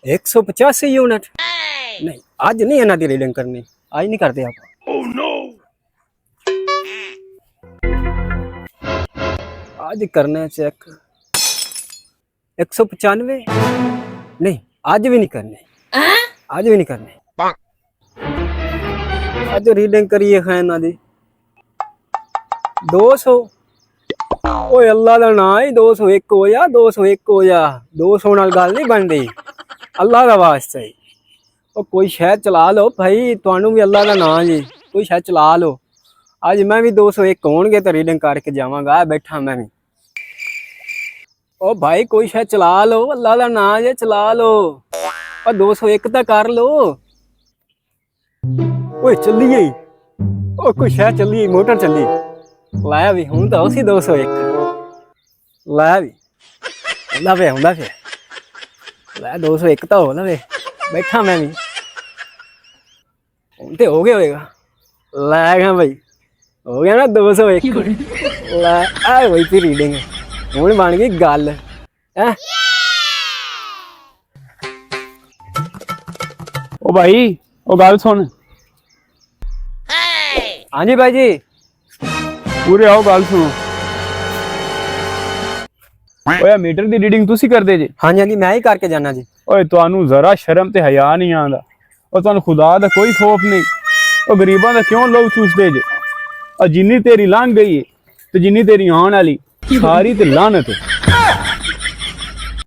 185 unit नहीं आज नहीं इन्हां दी रीडिंग करनी आज नहीं करते आप आज करना चेक 195 नहीं आज भी नहीं करने आज भी नहीं करने आज रीडिंग करिए है इन्हां दी 200 ओए अल्लाह दा नाम ही 201 हो जा 201 हो जा 200 नाल गल नहीं बनदी अल्लाह दा वास्ता ही ओ कोई शायद चला लो भाई तुहानू भी अल्लाह दा नाम जी कोई शायद चला लो आज मैं भी 201 होणगे तो रीडिंग करके जावांगा बैठा मैं भी ओ भाई कोई शायद चला लो अल्लाह दा नाम जे चला लो ओ 201 तो कर लो ओए चलिए ओ कोई शायद चलिए मोटर चली लाया भी हूं तो उसी 201 लाया भी लवे आंदा फिर ला 201 तो हो लवे बैठा मैं भी हूं तो हो गया होएगा ला गया भाई हो गया ना 201 ला आ वही थी रीडिंग हूं बन गई गल है ओ भाई ओ गल सुन हाँ जी भाई जी पूरे आओ गल सुनो ओए मीटर दी रीडिंग तुसी करदे जे हाँ जी हाँ जी मैं ही करके जाना जी ओए तुहानू जरा शर्म ते हया नहीं आंदा और तुहानू खुदा दा कोई खौफ नहीं ओ गरीबां दा क्यों लोग चूसदे जे और जिन्नी तेरी लंघ गई है ते जिन्नी तेरी आने वाली सारी ते लानत है।